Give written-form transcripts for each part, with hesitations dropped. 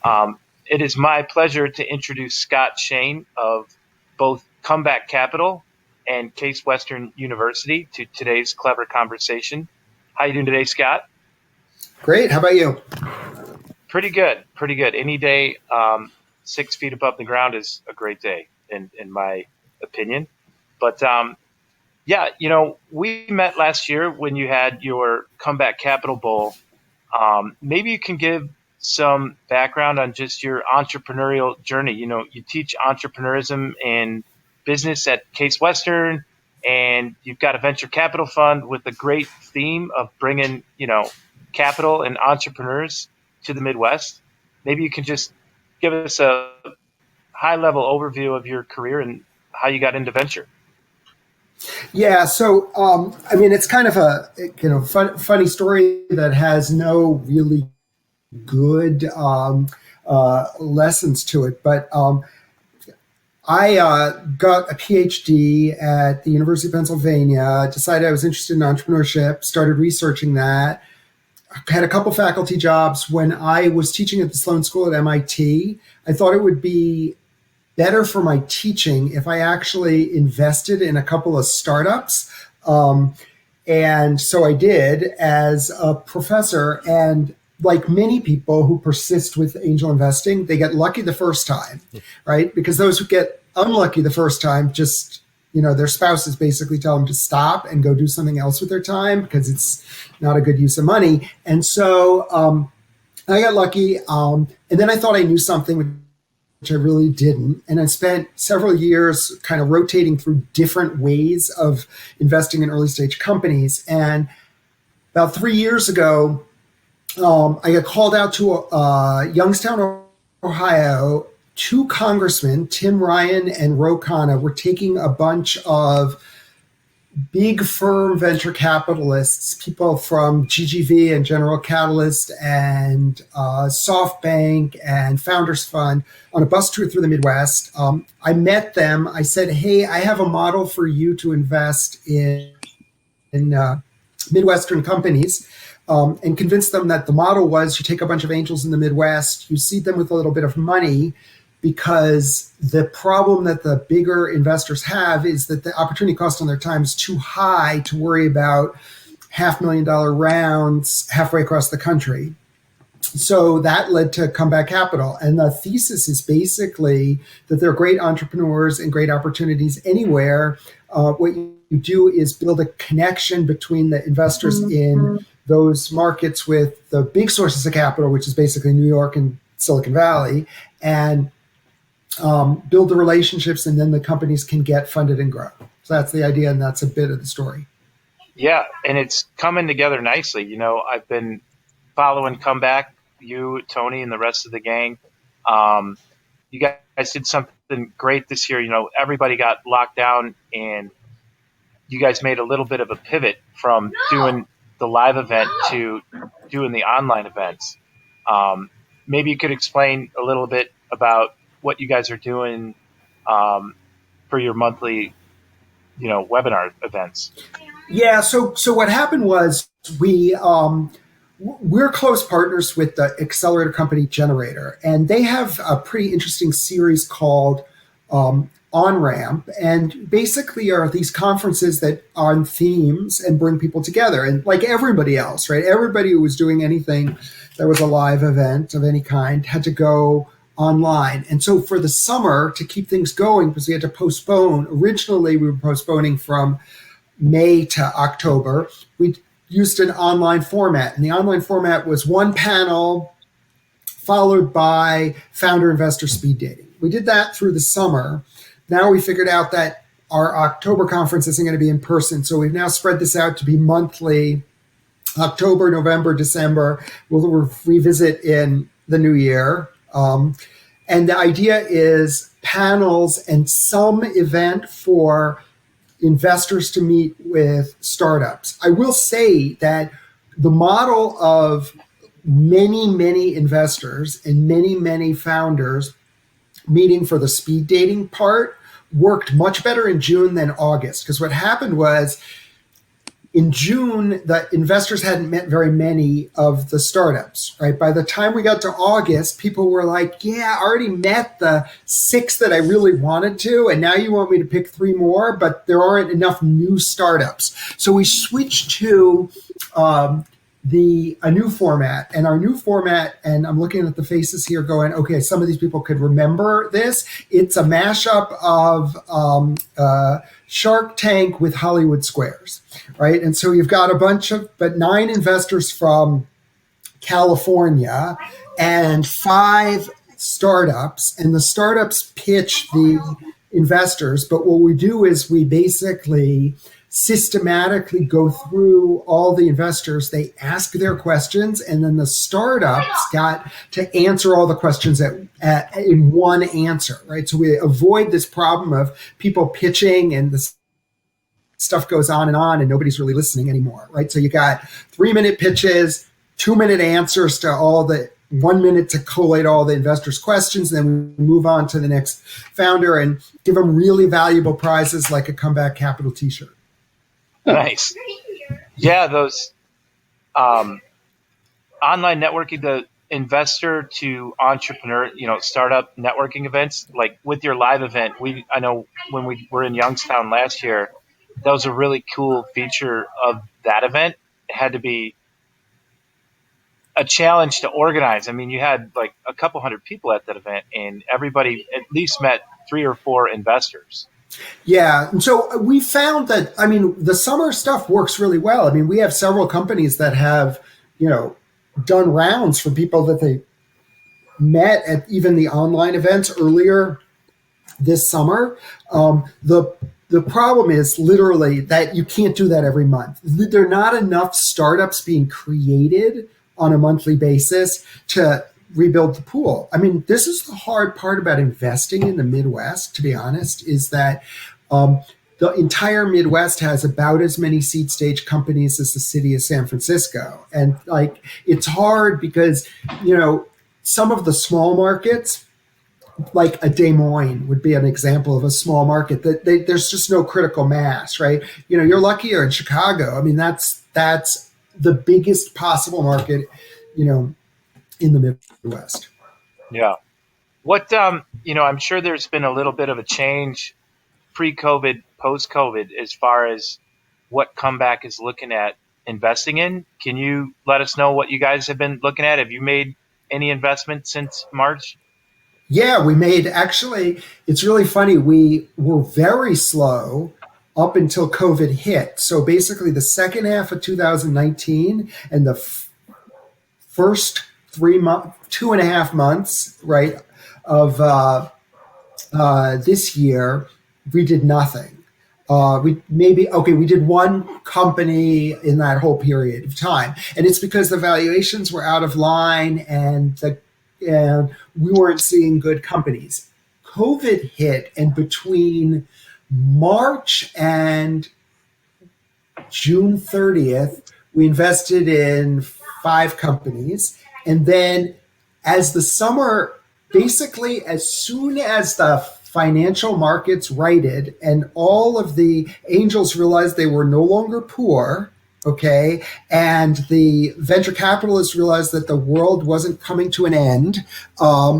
It is my pleasure to introduce Scott Shane of both Comeback Capital and Case Western University to today's clever conversation. How you doing today, Scott? Great. How about you? Pretty good, pretty good. Any day 6 feet above the ground is a great day, in my opinion. But yeah, we met last year when you had your Comeback Capital Bowl. Maybe you can give some background on just your entrepreneurial journey. You teach entrepreneurism and business at Case Western, and you've got a venture capital fund with a great theme of bringing, capital and entrepreneurs to the Midwest. Maybe you can just give us a high level overview of your career and how you got into venture. Yeah. So, it's kind of a funny story that has no really good lessons to it. But I got a PhD at the University of Pennsylvania. Decided I was interested in entrepreneurship. Started researching that. Had a couple faculty jobs when I was teaching at the Sloan School at MIT. I thought it would be better for my teaching if I actually invested in a couple of startups. And so I did as a professor. And like many people who persist with angel investing, they get lucky the first time, right? Because those who get unlucky the first time just, their spouses basically tell them to stop and go do something else with their time because it's not a good use of money. And so I got lucky. And then I thought I knew something, which I really didn't. And I spent several years kind of rotating through different ways of investing in early stage companies. And about 3 years ago, I got called out to Youngstown, Ohio. Two congressmen, Tim Ryan and Ro Khanna, were taking a bunch of big firm venture capitalists, people from GGV and General Catalyst and SoftBank and Founders Fund, on a bus tour through the Midwest. I met them. I said, hey, I have a model for you to invest in Midwestern companies. And convinced them that the model was you take a bunch of angels in the Midwest, you seed them with a little bit of money, because the problem that the bigger investors have is that the opportunity cost on their time is too high to worry about $500,000 rounds halfway across the country. So that led to Comeback Capital. And the thesis is basically that there are great entrepreneurs and great opportunities anywhere. What you do is build a connection between the investors in those markets with the big sources of capital, which is basically New York and Silicon Valley, and build the relationships, and then the companies can get funded and grow. So that's the idea, and that's a bit of the story. Yeah, and it's coming together nicely. I've been following Comeback, you, Tony, and the rest of the gang. You guys did something great this year. Everybody got locked down, and you guys made a little bit of a pivot from doing the live event to doing the online events. Maybe you could explain a little bit about what you guys are doing for your monthly, webinar events. Yeah. So what happened was we're close partners with the accelerator company Generator, and they have a pretty interesting series called On-Ramp, and basically are these conferences that are on themes and bring people together. And like everybody else, right? Everybody who was doing anything that was a live event of any kind had to go online. And so for the summer, to keep things going, because we had to postpone, originally we were postponing from May to October, we used an online format. And the online format was one panel followed by founder investor speed dating. We did that through the summer. Now we figured out that our October conference isn't going to be in person. So we've now spread this out to be monthly, October, November, December. We'll revisit in the new year. And the idea is panels and some event for investors to meet with startups. I will say that the model of many, many investors and many, many founders meeting for the speed dating part worked much better in June than August. Because what happened was in June, the investors hadn't met very many of the startups, right? By the time we got to August, people were like, yeah, I already met the six that I really wanted to. And now you want me to pick three more, but there aren't enough new startups. So we switched to a new format, and our new format, and I'm looking at the faces here going, okay, some of these people could remember this. It's a mashup of Shark Tank with Hollywood Squares, right? And so you've got nine investors from California and five startups, and the startups pitch the investors. But what we do is we basically systematically go through all the investors. They ask their questions, and then the startups got to answer all the questions in one answer, right? So we avoid this problem of people pitching and the stuff goes on and nobody's really listening anymore, right? So you got 3-minute pitches, 2-minute answers to all the 1 minute to collate all the investors' questions. And then we move on to the next founder and give them really valuable prizes like a Comeback Capital t-shirt. Nice. Yeah, those online networking, the investor to entrepreneur, startup networking events, like with your live event, I know when we were in Youngstown last year, that was a really cool feature of that event. It had to be a challenge to organize. I mean, you had like a couple hundred people at that event, and everybody at least met 3 or 4 investors. Yeah. And so we found that, the summer stuff works really well. I mean, we have several companies that have, done rounds for people that they met at even the online events earlier this summer. The problem is literally that you can't do that every month. There are not enough startups being created on a monthly basis to rebuild the pool. I mean, this is the hard part about investing in the Midwest, to be honest, is that the entire Midwest has about as many seed stage companies as the city of San Francisco. And it's hard because, some of the small markets, like a Des Moines would be an example of a small market that there's just no critical mass, right? You're lucky you're in Chicago. I mean, that's the biggest possible market, in the Midwest. Yeah. What, I'm sure there's been a little bit of a change pre-COVID, post-COVID, as far as what Comeback is looking at investing in. Can you let us know what you guys have been looking at? Have you made any investment since March? Yeah, actually, it's really funny. We were very slow up until COVID hit. So basically the second half of 2019 and the first 2.5 months, right, of this year, we did nothing. We did one company in that whole period of time, and it's because the valuations were out of line and we weren't seeing good companies. COVID hit, and between March and June 30th, we invested in 5 companies. And then as the summer, basically as soon as the financial markets righted and all of the angels realized they were no longer poor, okay, and the venture capitalists realized that the world wasn't coming to an end,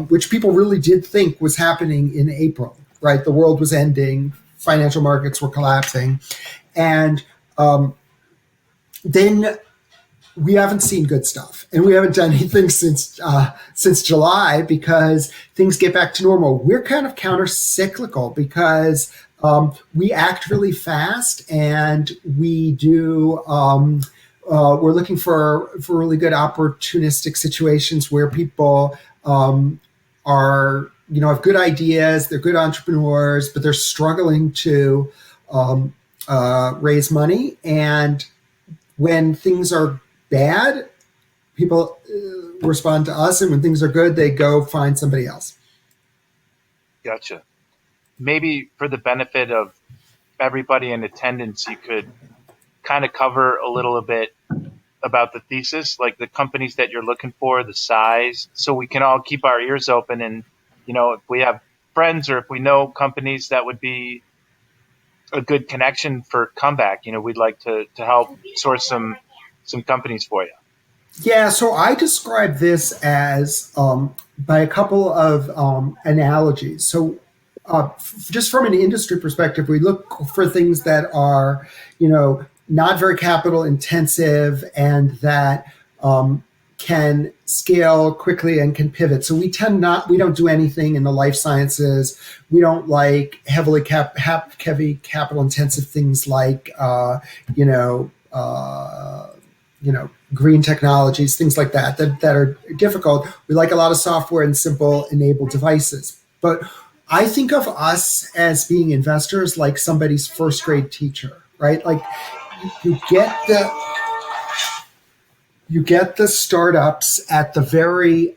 which people really did think was happening in April, right? The world was ending, financial markets were collapsing. And then we haven't seen good stuff, and we haven't done anything since July because things get back to normal. We're kind of counter-cyclical because we act really fast, and we do. We're looking for really good opportunistic situations where people are have good ideas, they're good entrepreneurs, but they're struggling to raise money. And when things are bad, people respond to us, and when things are good, they go find somebody else. Gotcha. Maybe for the benefit of everybody in attendance, you could kind of cover a little bit about the thesis, like the companies that you're looking for, the size, so we can all keep our ears open. And, if we have friends or if we know companies that would be a good connection for Comeback? We'd like to help source some companies for you. Yeah, so I describe this as by a couple of analogies. So, just from an industry perspective, we look for things that are, not very capital intensive and that can scale quickly and can pivot. So we don't do anything in the life sciences. We don't like heavy capital intensive things like, you know, uh, green technologies, things like that are difficult. We like a lot of software and simple enabled devices. But I think of us as being investors like somebody's first grade teacher, right? Like you get the you get the startups at the very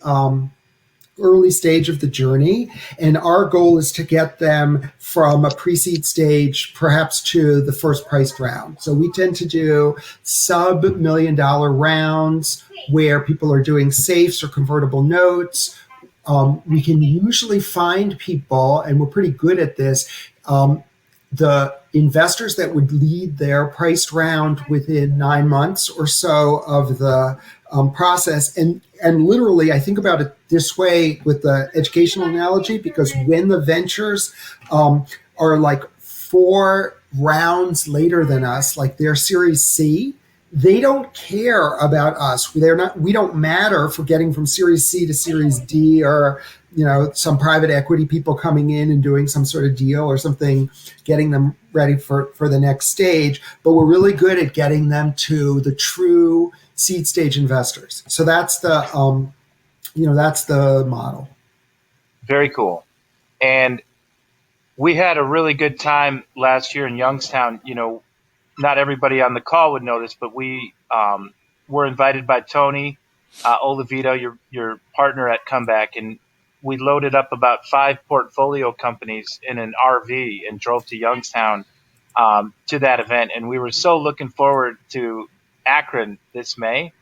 early stage of the journey. And our goal is to get them from a pre-seed stage, perhaps to the first priced round. So we tend to do sub-$1 million rounds where people are doing safes or convertible notes. We can usually find people, and we're pretty good at this, the investors that would lead their priced round within 9 months or so of the process. And literally, I think about it this way with the educational analogy, because when the ventures are like 4 rounds later than us, like their Series C, they don't care about us. We don't matter for getting from Series C to Series D, or some private equity people coming in and doing some sort of deal or something, getting them ready for the next stage. But we're really good at getting them to the true seed stage investors. So that's the that's the model. Very cool. And we had a really good time last year in Youngstown. Not everybody on the call would know this, but we were invited by Tony Olivito, your partner at Comeback, and we loaded up about 5 portfolio companies in an RV and drove to Youngstown to that event. And we were so looking forward to Akron this May.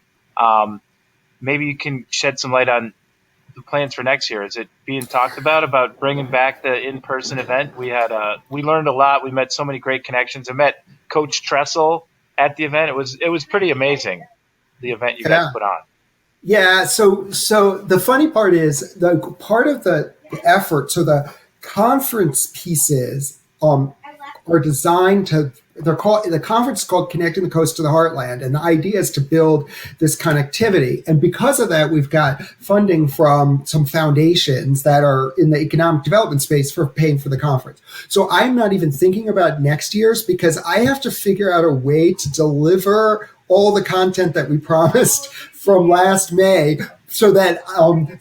Maybe you can shed some light on the plans for next year. Is it being talked about bringing back the in-person event? We learned a lot. We met so many great connections. I met Coach Tressel at the event. It was pretty amazing, the event you guys put on. Yeah. So the funny part is the part of the effort. So the conference pieces are designed to. The conference is called Connecting the Coast to the Heartland, and the idea is to build this connectivity. And because of that, we've got funding from some foundations that are in the economic development space for paying for the conference. So I'm not even thinking about next year's, because I have to figure out a way to deliver all the content that we promised from last May, so that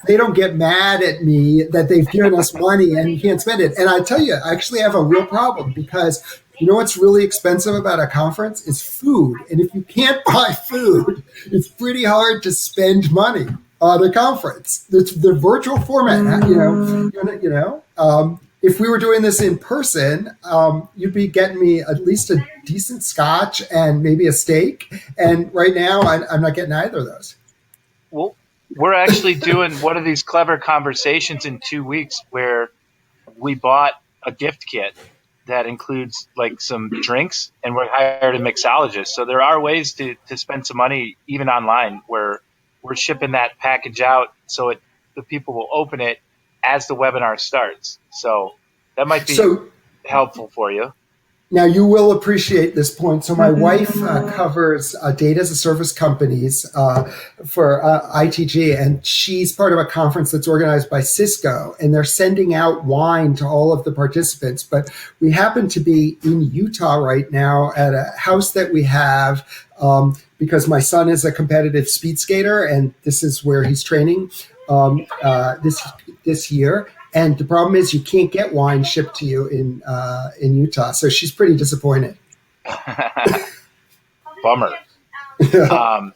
they don't get mad at me that they've given us money and you can't spend it. And I tell you, I actually have a real problem, because what's really expensive about a conference is food. And if you can't buy food, it's pretty hard to spend money on a conference. It's the virtual format. If we were doing this in person, you'd be getting me at least a decent scotch and maybe a steak. And right now, I'm not getting either of those. Well, we're actually doing one of these clever conversations in 2 weeks where we bought a gift kit that includes like some drinks, and we hired a mixologist. So there are ways to spend some money even online, where we're shipping that package out so the people will open it as the webinar starts. So that might be helpful for you. Now, you will appreciate this point. So my wife covers data as a service companies for ITG, and she's part of a conference that's organized by Cisco, and they're sending out wine to all of the participants. But we happen to be in Utah right now at a house that we have because my son is a competitive speed skater, and this is where he's training this year. And the problem is you can't get wine shipped to you in Utah. So she's pretty disappointed. Bummer. Well,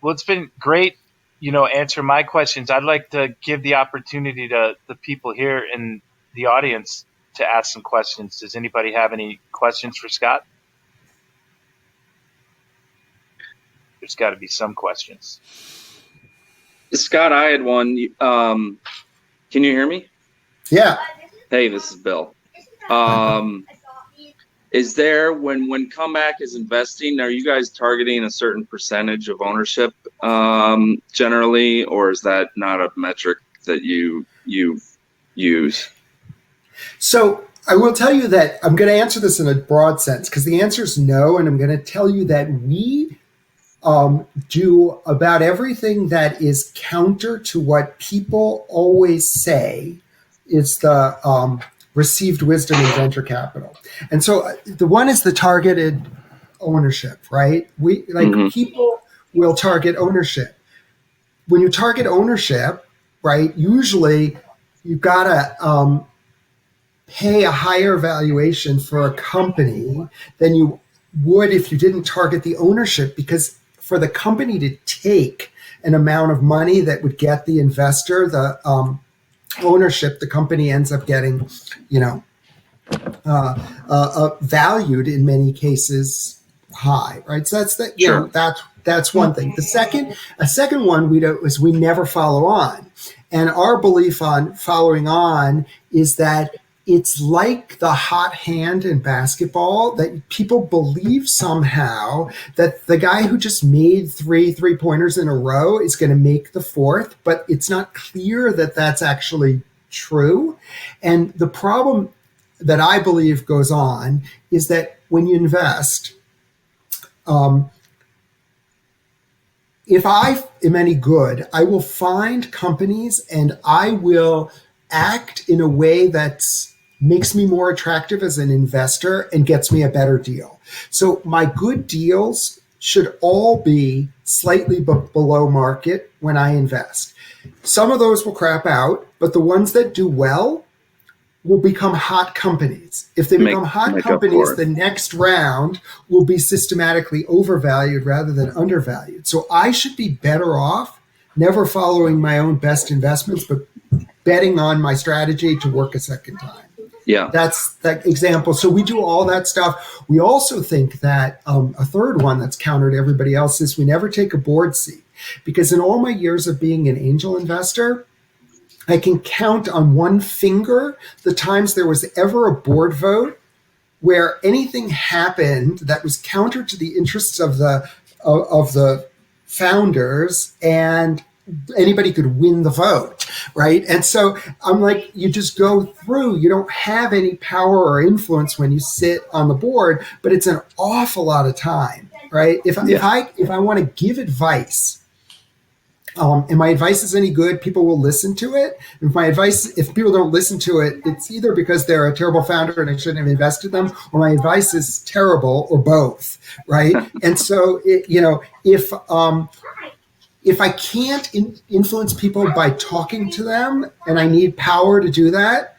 it's been great, answering my questions. I'd like to give the opportunity to the people here in the audience to ask some questions. Does anybody have any questions for Scott? There's got to be some questions. Scott, I had one. Can you hear me? Yeah. Hey, this is Bill. is there, when Comeback is investing, are you guys targeting a certain percentage of ownership generally, or is that not a metric that you use? So I will tell you that I'm going to answer this in a broad sense because the answer is no, and I'm going to tell you that we do about everything that is counter to what people always say is the received wisdom in venture capital. And so the one is the targeted ownership, right? People will target ownership. When you target ownership, right, usually you've got to pay a higher valuation for a company than you would if you didn't target the ownership, because for the company to take an amount of money that would get the investor the ownership, the company ends up getting, valued in many cases high, right? So that's that. Sure. That's one thing. A second one we do is we never follow on, and our belief on following on is that it's like the hot hand in basketball, that people believe somehow that the guy who just made three pointers in a row is going to make the fourth, but it's not clear that that's actually true. And the problem that I believe goes on is that when you invest, if I am any good, I will find companies and I will act in a way that makes me more attractive as an investor and gets me a better deal. So my good deals should all be slightly below market when I invest. Some of those will crap out, but the ones that do well will become hot companies. If they become hot companies, the next round will be systematically overvalued rather than undervalued. So I should be better off never following my own best investments, but betting on my strategy to work a second time. Yeah. That's that example. So we do all that stuff. We also think that a third one that's counter to everybody else is we never take a board seat. Because in all my years of being an angel investor, I can count on one finger the times there was ever a board vote where anything happened that was counter to the interests of the founders, and anybody could win the vote, right? And so I'm like, you just go through. You don't have any power or influence when you sit on the board, but it's an awful lot of time, right? If I want to give advice, and my advice is any good, people will listen to it. If people don't listen to it, it's either because they're a terrible founder and I shouldn't have invested them, or my advice is terrible, or both, right? And so, if I can't influence people by talking to them, and I need power to do that,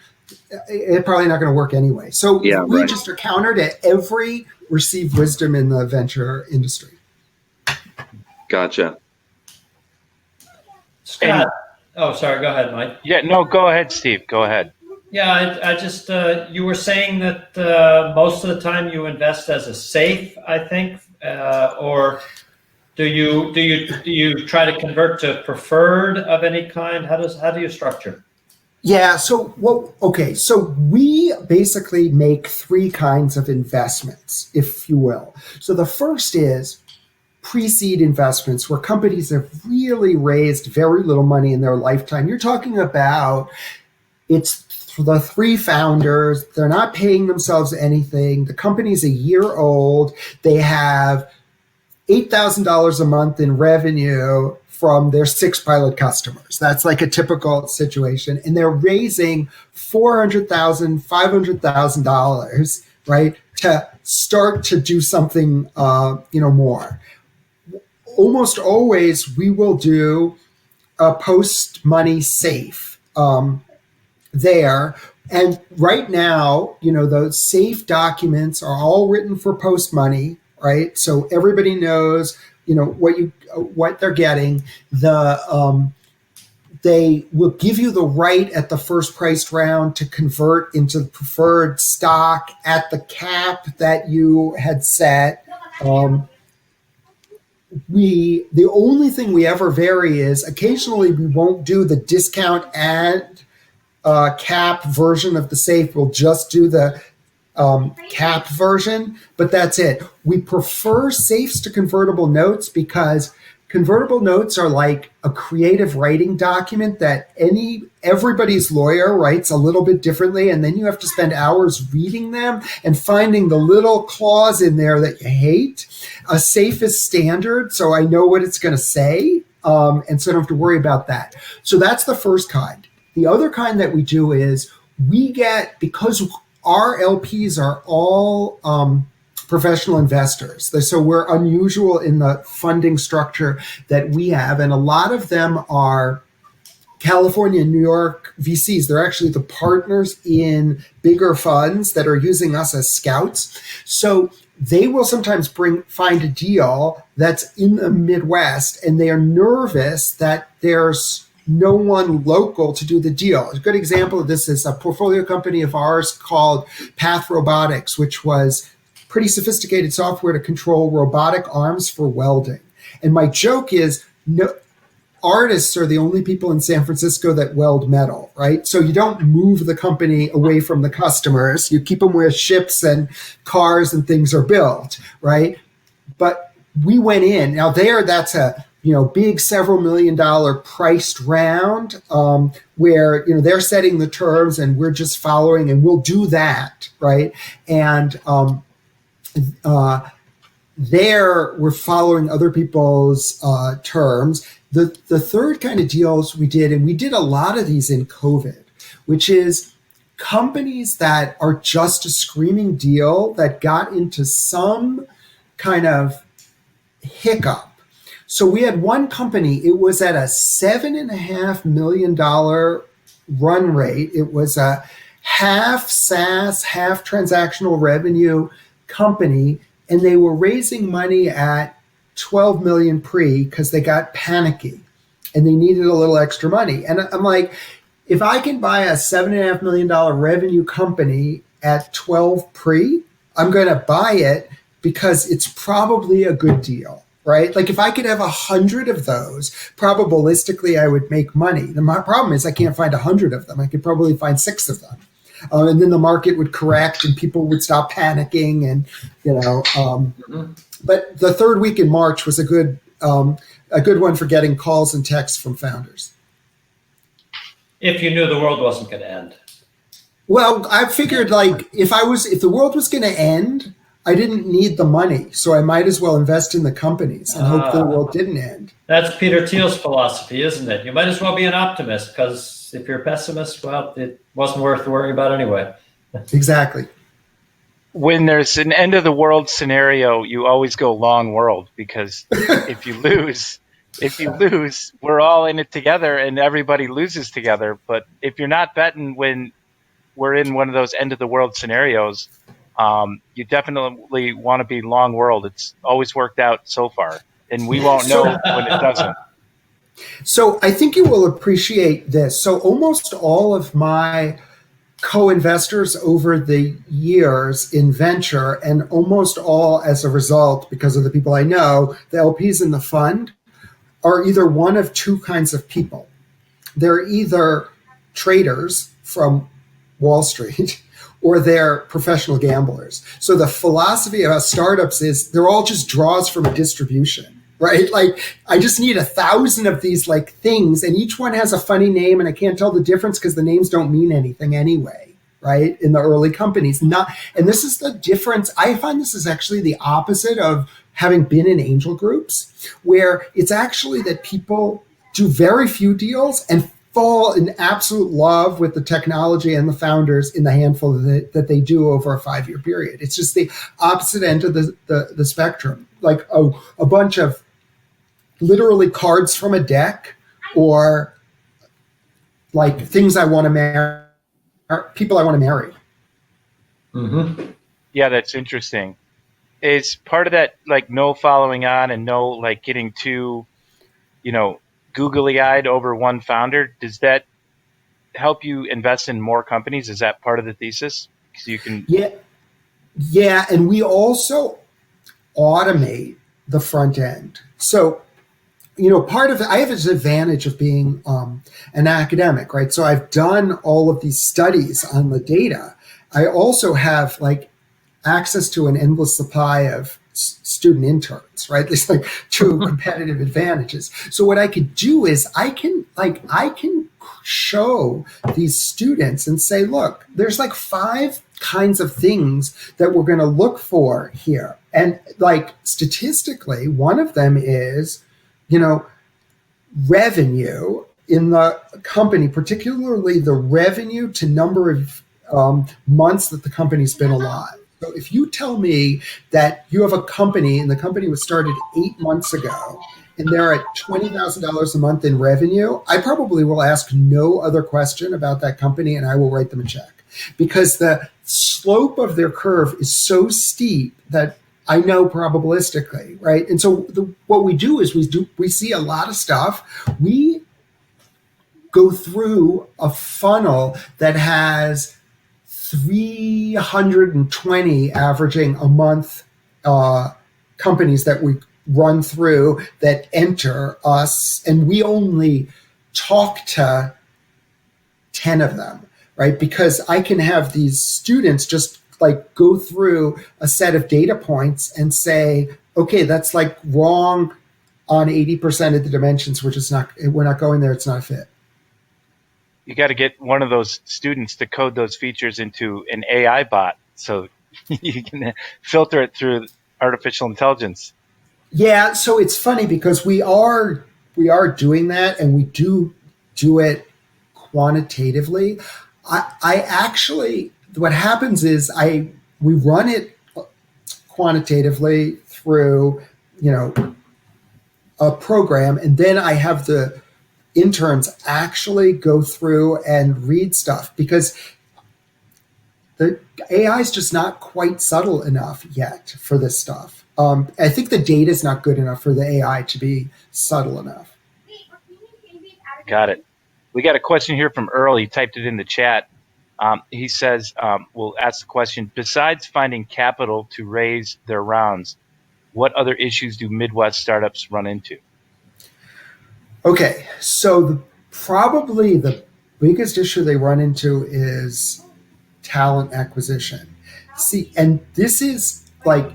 it's probably not going to work anyway. So we just are counter to every received wisdom in the venture industry. Gotcha. Scott. Sorry. Go ahead, Mike. Yeah, no, go ahead, Steve. Go ahead. Yeah, I just you were saying that most of the time you invest as a safe, I think, or do you try to convert to preferred of any kind? How do you structure? Yeah. So we basically make three kinds of investments, if you will. So the first is pre-seed investments, where companies have really raised very little money in their lifetime. You're talking about it's the three founders. They're not paying themselves anything. The company's a year old. They have $8,000 a month in revenue from their 6 pilot customers. That's like a typical situation. And they're raising $400,000, $500,000, right, to start to do something, more. Almost always we will do a post-money safe there. And right now, those safe documents are all written for post-money, right? So everybody knows, what they're getting. They will give you the right at the first priced round to convert into preferred stock at the cap that you had set. The only thing we ever vary is occasionally we won't do the discount and cap version of the safe. We'll just do the cap version, but that's it. We prefer safes to convertible notes because convertible notes are like a creative writing document that everybody's lawyer writes a little bit differently, and then you have to spend hours reading them and finding the little clause in there that you hate. A safe is standard, so I know what it's going to say, and so I don't have to worry about that. So that's the first kind. The other kind that we do is because our LPs are all professional investors. So we're unusual in the funding structure that we have. And a lot of them are California and New York VCs. They're actually the partners in bigger funds that are using us as scouts. So they will sometimes find a deal that's in the Midwest, and they are nervous that there's no one local to do the deal. A good example of this is a portfolio company of ours called Path Robotics, which was pretty sophisticated software to control robotic arms for welding. And my joke is, artists are the only people in San Francisco that weld metal, right? So you don't move the company away from the customers. You keep them where ships and cars and things are built, right? But we went in. Now that's a big several $1 million priced round where they're setting the terms and we're just following, and we'll do that, right? And there we're following other people's terms. The third kind of deals we did, and we did a lot of these in COVID, which is companies that are just a screaming deal that got into some kind of hiccup. So we had one company, it was at a $7.5 million run rate. It was a half SaaS, half transactional revenue company, and they were raising money at 12 million pre because they got panicky and they needed a little extra money. And I'm like, if I can buy a $7.5 million revenue company at 12 pre, I'm going to buy it because it's probably a good deal, right? Like if I could have 100 of those, probabilistically I would make money. My problem is I can't find 100 of them. I could probably find 6 of them. And then the market would correct and people would stop panicking, and But the third week in March was a good one for getting calls and texts from founders. If you knew the world wasn't going to end. Well, I figured if the world was going to end, I didn't need the money, so I might as well invest in the companies and hope the world didn't end. That's Peter Thiel's philosophy, isn't it? You might as well be an optimist, because if you're a pessimist, well, it wasn't worth worrying about anyway. Exactly. When there's an end of the world scenario, you always go long world, because if you lose, we're all in it together and everybody loses together. But if you're not betting when we're in one of those end of the world scenarios, you definitely want to be long world. It's always worked out so far, and we won't know when it doesn't. So I think you will appreciate this. So almost all of my co-investors over the years in venture, and almost all as a result, because of the people I know, the LPs in the fund, are either one of two kinds of people. They're either traders from Wall Street or they're professional gamblers. So the philosophy of startups is they're all just draws from a distribution, right? Like I just need 1,000 of these things, and each one has a funny name, and I can't tell the difference because the names don't mean anything anyway, right? In the early companies. And this is the difference. I find this is actually the opposite of having been in angel groups, where it's actually that people do very few deals and fall in absolute love with the technology and the founders in the handful that they do over a 5-year period. It's just the opposite end of the spectrum, like a bunch of literally cards from a deck, or things I want to marry, people I want to marry. Mm-hmm. Yeah, that's interesting. Is part of that no following on and no getting too, googly-eyed over one founder? Does that help you invest in more companies? Is that part of the thesis? Because you can. Yeah, and we also automate the front end. So, part of it, I have this advantage of being an academic, right? So I've done all of these studies on the data, I also have like access to an endless supply of student interns, right? There's like two competitive advantages. So what I could do is I can show these students and say, look, there's like 5 kinds of things that we're going to look for here. And like statistically, one of them is, revenue in the company, particularly the revenue to number of months that the company's been alive. So if you tell me that you have a company and the company was started 8 months ago and they're at $20,000 a month in revenue, I probably will ask no other question about that company and I will write them a check, because the slope of their curve is so steep that I know probabilistically, right? And so what we do is we see a lot of stuff. We go through a funnel that has 320 averaging a month companies that we run through that enter us, and we only talk to 10 of them, right? Because I can have these students just like go through a set of data points and say, okay, that's like wrong on 80% of the dimensions. We're not going there. It's not a fit. You got to get one of those students to code those features into an AI bot so you can filter it through artificial intelligence. Yeah, so it's funny because we are doing that, and we do it quantitatively. I actually, what happens is we run it quantitatively through a program, and then I have the interns actually go through and read stuff, because the AI is just not quite subtle enough yet for this stuff. I think the data is not good enough for the AI to be subtle enough. Got it. We got a question here from Earl. He typed it in the chat. He says, we'll ask the question, besides finding capital to raise their rounds, what other issues do Midwest startups run into? Okay, so probably the biggest issue they run into is talent acquisition. See, and this is like,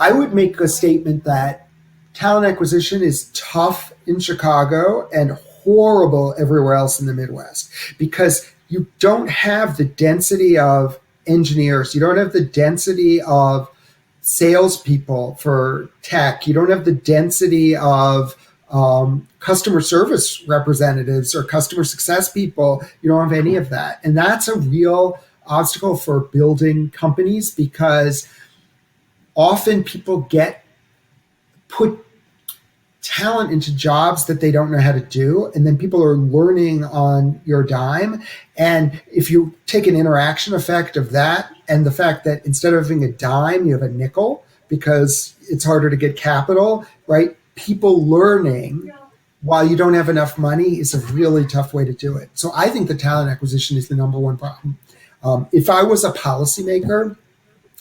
I would make a statement that talent acquisition is tough in Chicago and horrible everywhere else in the Midwest, because you don't have the density of engineers. You don't have the density of salespeople for tech. You don't have the density of customer service representatives or customer success people. You don't have any of that. And that's a real obstacle for building companies, because often people put talent into jobs that they don't know how to do, and then people are learning on your dime. And if you take an interaction effect of that, and the fact that instead of having a dime, you have a nickel because it's harder to get capital, right? People learning while you don't have enough money is a really tough way to do it. So I think the talent acquisition is the number one problem. If I was a policymaker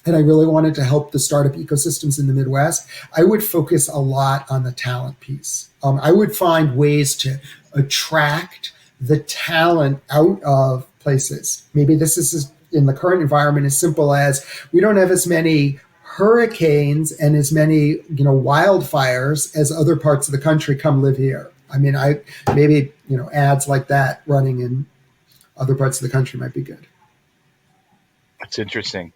and I really wanted to help the startup ecosystems in the Midwest, I would focus a lot on the talent piece. I would find ways to attract the talent out of places. Maybe this is in the current environment as simple as we don't have as many hurricanes and as many wildfires as other parts of the country come live here. I mean, maybe ads like that running in other parts of the country might be good. That's interesting.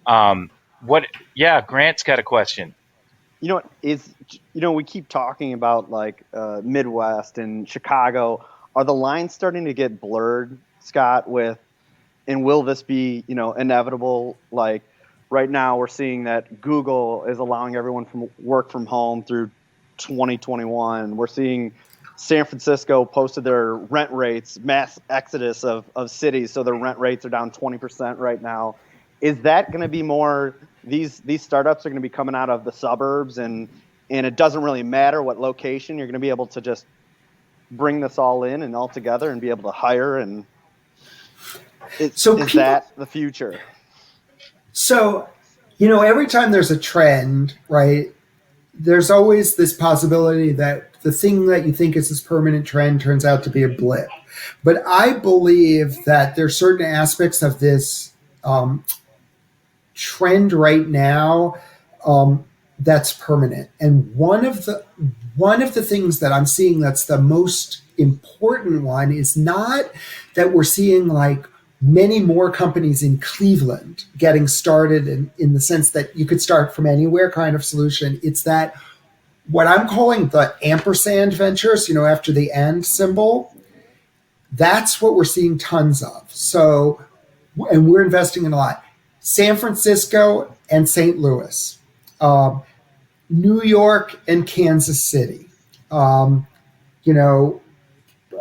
Grant's got a question. We keep talking about like Midwest and Chicago. Are the lines starting to get blurred, Scott, and will this be, inevitable? Like right now we're seeing that Google is allowing everyone from work from home through 2021. We're seeing San Francisco posted their rent rates, mass exodus of cities. So their rent rates are down 20% right now. Is that going to be more, these startups are going to be coming out of the suburbs, and it doesn't really matter what location, you're going to be able to just bring this all in and all together and be able to hire, and is that the future? So, every time there's a trend, right, there's always this possibility that the thing that you think is this permanent trend turns out to be a blip. But I believe that there's certain aspects of this trend right now that's permanent. And one of the things that I'm seeing that's the most important one is not that we're seeing like many more companies in Cleveland getting started in the sense that you could start from anywhere kind of solution. It's that what I'm calling the ampersand ventures, after the and symbol, that's what we're seeing tons of. So, and we're investing in a lot. San Francisco and St. Louis, New York and Kansas City,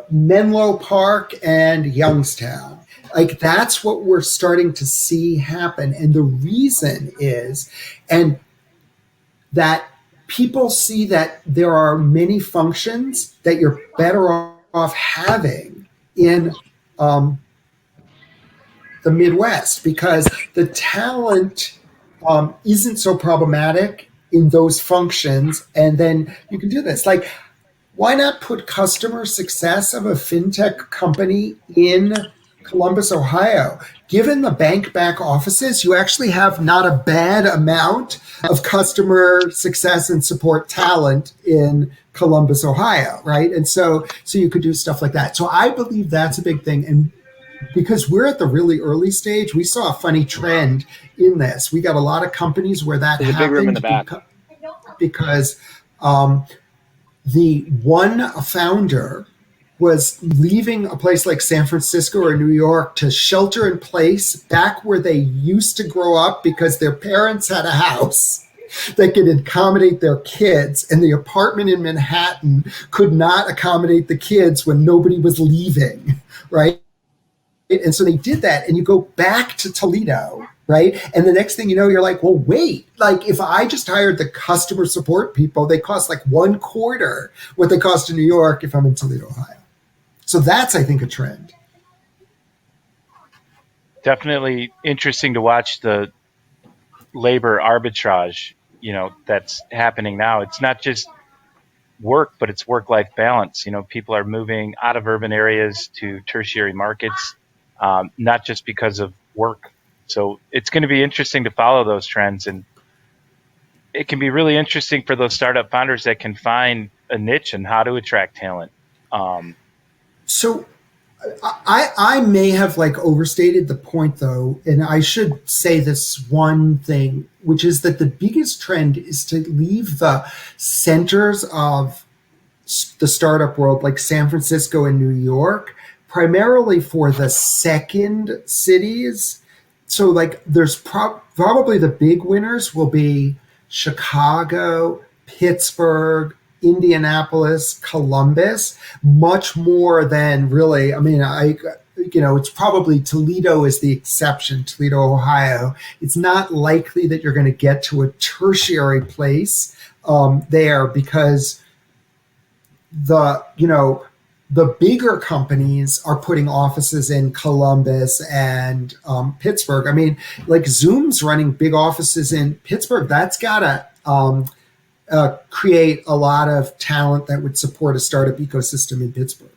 Menlo Park and Youngstown. Like that's what we're starting to see happen. And the reason is, and that people see that there are many functions that you're better off having in the Midwest because the talent isn't so problematic in those functions. And then you can do this. Like, why not put customer success of a fintech company in Columbus, Ohio? Given the bank back offices, you actually have not a bad amount of customer success and support talent in Columbus, Ohio, right? And so you could do stuff like that. So I believe that's a big thing. And because we're at the really early stage, we saw a funny trend in this. We got a lot of companies where that There's a big room in the back. because the one founder was leaving a place like San Francisco or New York to shelter in place back where they used to grow up because their parents had a house that could accommodate their kids, and the apartment in Manhattan could not accommodate the kids when nobody was leaving, right? And so they did that, and you go back to Toledo, right? And the next thing you know, you're like, well, wait, like if I just hired the customer support people, they cost like 1/4 what they cost in New York if I'm in Toledo, Ohio. So that's, I think, a trend. Definitely interesting to watch the labor arbitrage, that's happening now. It's not just work, but it's work-life balance. People are moving out of urban areas to tertiary markets, not just because of work. So it's going to be interesting to follow those trends. And it can be really interesting for those startup founders that can find a niche and how to attract talent. So I may have like overstated the point though, and I should say this one thing, which is that the biggest trend is to leave the centers of the startup world like San Francisco and New York primarily for the second cities. So like there's probably the big winners will be Chicago, Pittsburgh, Indianapolis, Columbus, much more than really, it's probably Toledo is the exception, Toledo, Ohio. It's not likely that you're going to get to a tertiary place there because the bigger companies are putting offices in Columbus and Pittsburgh. I mean, like Zoom's running big offices in Pittsburgh. That's got to create a lot of talent that would support a startup ecosystem in Pittsburgh.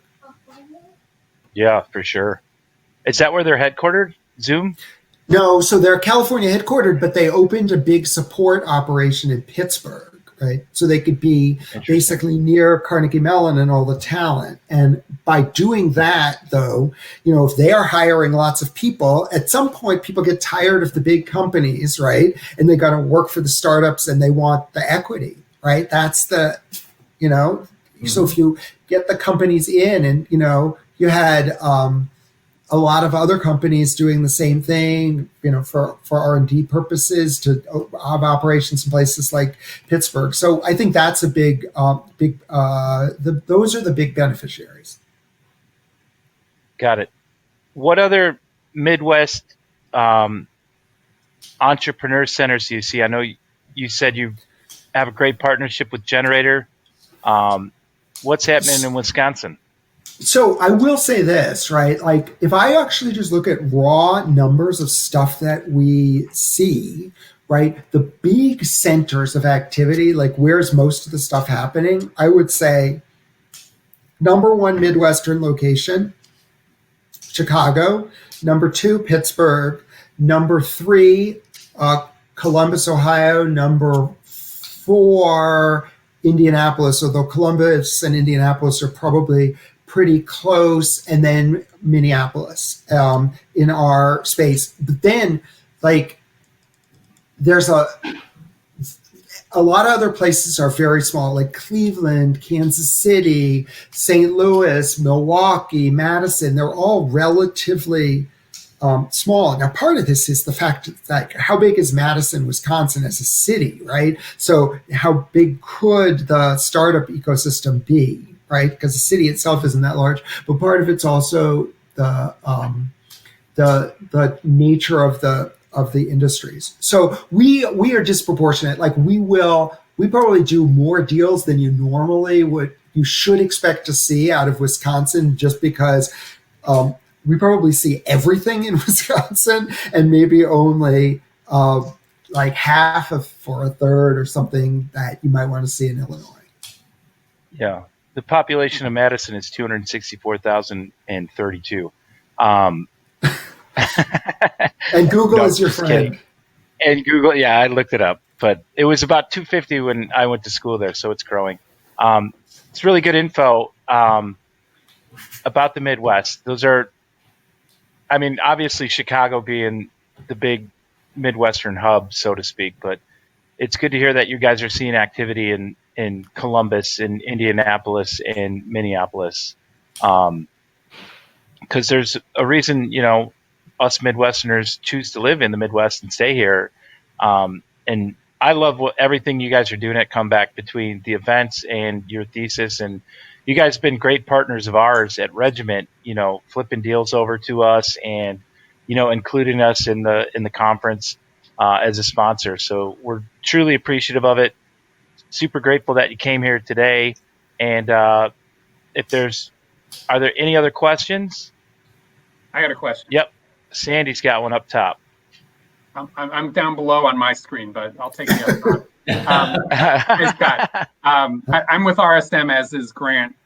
Yeah, for sure. Is that where they're headquartered, Zoom? No, so they're California headquartered, but they opened a big support operation in Pittsburgh, right? So they could be basically near Carnegie Mellon and all the talent. And by doing that, though, if they are hiring lots of people, at some point people get tired of the big companies, right? And they got to work for the startups and they want the equity, right? That's the, so if you get the companies in and, you had a lot of other companies doing the same thing, for R&D purposes to have operations in places like Pittsburgh. So I think that's a big, those are the big beneficiaries. Got it. What other Midwest entrepreneur centers do you see? I know you said you have a great partnership with Generator. What's happening in Wisconsin? So I will say this, right? Like if I actually just look at raw numbers of stuff that we see, right? The big centers of activity, like where's most of the stuff happening? I would say number one Midwestern location, Chicago. Number two, Pittsburgh. Number 3, Columbus, Ohio. Number 4, Indianapolis, although Columbus and Indianapolis are probably pretty close, and then Minneapolis in our space. But then, like, there's a lot of other places are very small, like Cleveland, Kansas City, St. Louis, Milwaukee, Madison. They're all relatively small. Now, part of this is the fact that how big is Madison, Wisconsin as a city, right? So how big could the startup ecosystem be, right? Because the city itself isn't that large, but part of it's also the nature of the industries. So we are disproportionate. Like we probably do more deals than you should expect to see out of Wisconsin, just because we probably see everything in Wisconsin and maybe only like half or a third or something that you might want to see in Illinois. Yeah. The population of Madison is 264,032. And Google is your friend. Kidding. And Google, yeah, I looked it up, but it was about 250 when I went to school there, so it's growing. It's really good info about the Midwest. Those are, I mean, obviously Chicago being the big Midwestern hub, so to speak, but it's good to hear that you guys are seeing activity in Columbus, in Indianapolis, and Minneapolis. Because there's a reason, us Midwesterners choose to live in the Midwest and stay here. And I love everything you guys are doing at Comeback, between the events and your thesis. And you guys have been great partners of ours at Regiment, flipping deals over to us and, including us in the conference as a sponsor. So we're truly appreciative of it. Super grateful that you came here today. And are there any other questions? I got a question. Yep. Sandy's got one up top. I'm down below on my screen, but I'll take the other one. Hey, Scott. I'm with RSM, as is Grant.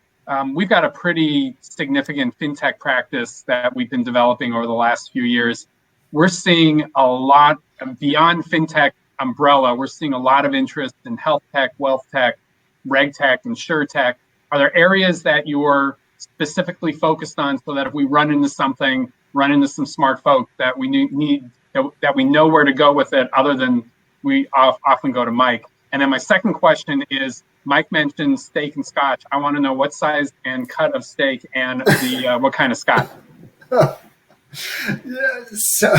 We've got a pretty significant fintech practice that we've been developing over the last few years. We're seeing a lot beyond fintech umbrella. We're seeing a lot of interest in health tech, wealth tech, reg tech, insure tech. Are there areas that you're specifically focused on, so that if we run into some smart folk, that we need that we know where to go with it, other than we often go to Mike? And then my second question is, Mike mentioned steak and scotch. I want to know what size and cut of steak and what kind of scotch. Yeah, so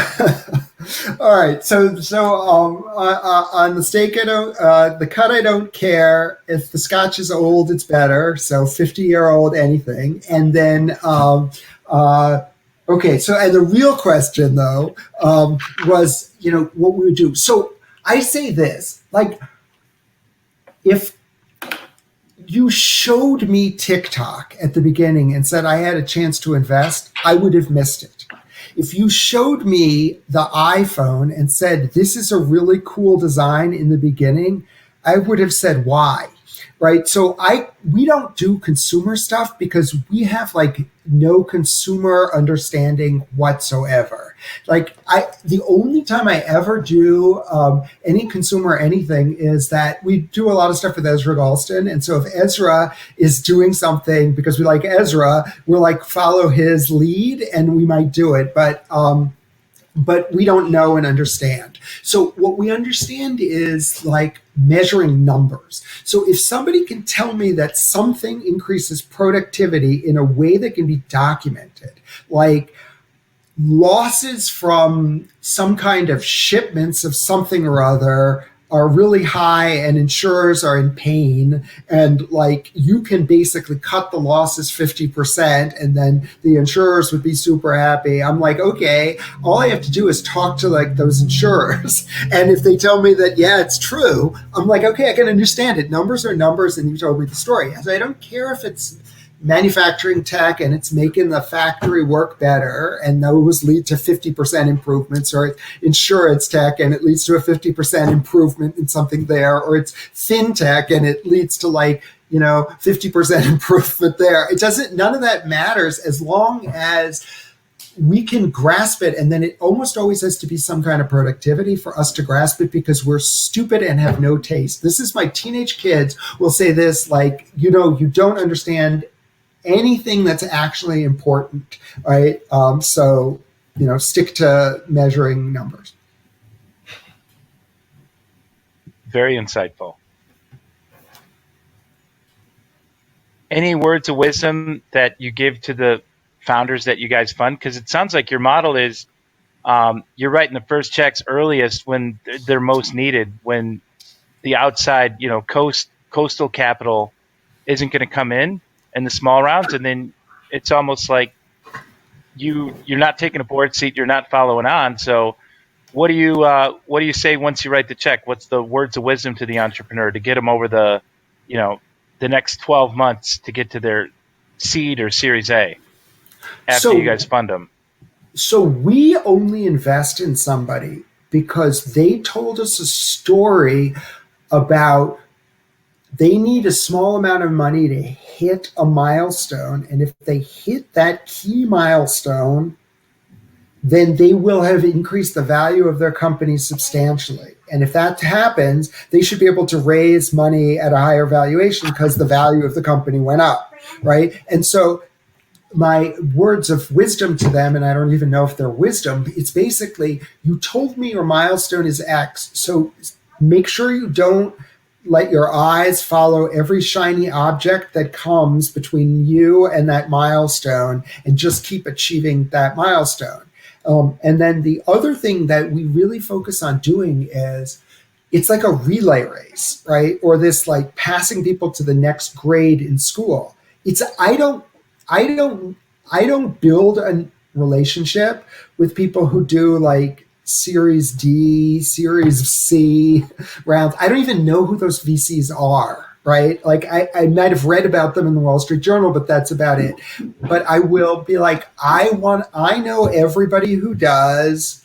all right. So on the steak, the cut, I don't care. If the scotch is old, it's better. So 50-year-old anything. And then okay. So, and the real question though was, what we would do. So I say this, like, if you showed me TikTok at the beginning and said I had a chance to invest, I would have missed it. If you showed me the iPhone and said, this is a really cool design in the beginning, I would have said, why? Right? So we don't do consumer stuff because we have like no consumer understanding whatsoever. Like the only time I ever do any consumer anything is that we do a lot of stuff with Ezra Galston. And so if Ezra is doing something because we like Ezra, we'll like follow his lead and we might do it. But we don't know and understand. So what we understand is like measuring numbers. So if somebody can tell me that something increases productivity in a way that can be documented, like losses from some kind of shipments of something or other are really high and insurers are in pain, and like you can basically cut the losses 50% and then the insurers would be super happy. I'm like, okay, all I have to do is talk to like those insurers. And if they tell me that, yeah, it's true, I'm like, okay, I can understand it. Numbers are numbers and you told me the story. So I don't care if it's manufacturing tech and it's making the factory work better and those lead to 50% improvements, or insurance tech and it leads to a 50% improvement in something there, or it's fintech and it leads to 50% improvement there. None of that matters as long as we can grasp it, and then it almost always has to be some kind of productivity for us to grasp it because we're stupid and have no taste. This is my teenage kids will say this, like, you don't understand anything that's actually important, right? So, stick to measuring numbers. Very insightful. Any words of wisdom that you give to the founders that you guys fund? Because it sounds like your model is you're writing the first checks earliest when they're most needed, when the outside, coastal capital isn't going to come in the small rounds, and then it's almost like you're not taking a board seat, you're not following on. So what do you say once you write the check? What's the words of wisdom to the entrepreneur to get them over the next 12 months to get to their seed or Series A after you guys fund them? So we only invest in somebody because they told us a story about they need a small amount of money to hit a milestone. And if they hit that key milestone, then they will have increased the value of their company substantially. And if that happens, they should be able to raise money at a higher valuation because the value of the company went up, right? And so my words of wisdom to them, and I don't even know if they're wisdom, it's basically, you told me your milestone is X, so make sure you don't let your eyes follow every shiny object that comes between you and that milestone, and just keep achieving that milestone. And then the other thing that we really focus on doing is, it's like a relay race, right? Or this like passing people to the next grade in school. I don't build a relationship with people who do like Series D, Series C rounds. I don't even know who those VCs are, right? Like I might have read about them in the Wall Street Journal, but that's about it. But I will be like, I know everybody who does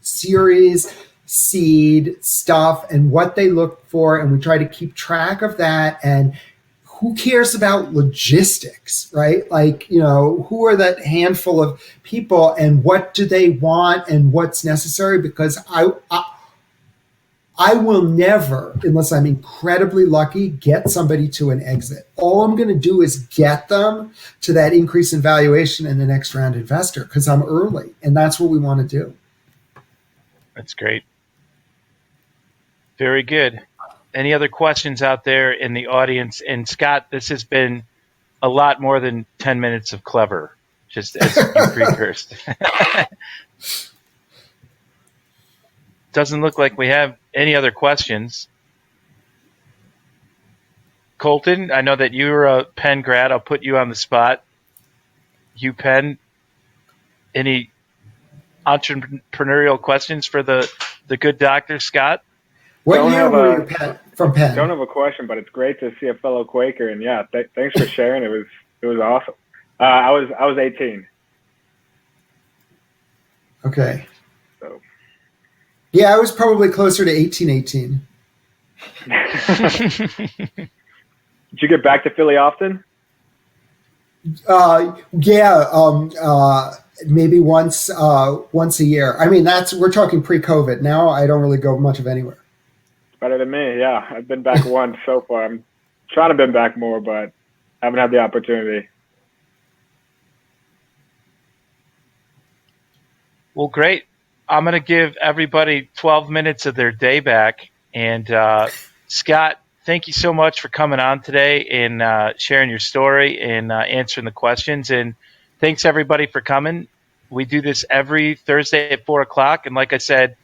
Series seed stuff and what they look for, and we try to keep track of that. And who cares about logistics, right? Like, who are that handful of people and what do they want and what's necessary? Because I will never, unless I'm incredibly lucky, get somebody to an exit. All I'm going to do is get them to that increase in valuation in the next round investor because I'm early, and that's what we want to do. That's great. Very good. Any other questions out there in the audience? And Scott, this has been a lot more than 10 minutes of clever, just as you precursed. Doesn't look like we have any other questions. Colton, I know that you're a Penn grad. I'll put you on the spot. Penn, any entrepreneurial questions for the good doctor, Scott? What year were you from Penn? Don't have a question, but it's great to see a fellow Quaker. And yeah, thanks for sharing. It was awesome. I was 18. Okay. So. Yeah, I was probably closer to 1818. Did you get back to Philly often? Maybe once a year. I mean, we're talking pre-COVID. Now I don't really go much of anywhere. Better than me, yeah. I've been back once so far. I'm trying to been back more, but haven't had the opportunity. Well, great. I'm going to give everybody 12 minutes of their day back. And Scott, thank you so much for coming on today and sharing your story and answering the questions. And thanks, everybody, for coming. We do this every Thursday at 4 o'clock. And like I said,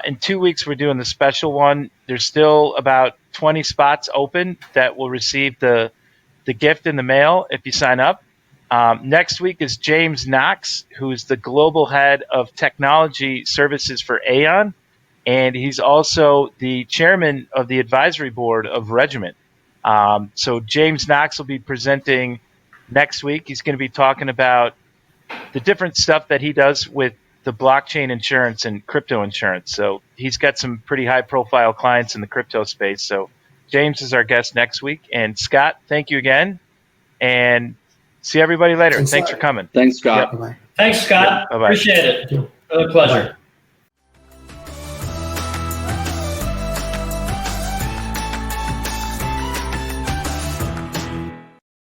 in 2 weeks, we're doing the special one. There's still about 20 spots open that will receive the gift in the mail if you sign up. Next week is James Knox, who's the global head of technology services for Aon, and he's also the chairman of the advisory board of Regiment. So James Knox will be presenting next week. He's going to be talking about the different stuff that he does with the blockchain insurance and crypto insurance. So he's got some pretty high-profile clients in the crypto space. So James is our guest next week. And Scott, thank you again. And see everybody later. Thanks for coming. Thanks, Scott. Bye-bye. Thanks, Scott. Bye-bye. Appreciate it. Thank you. Really a pleasure.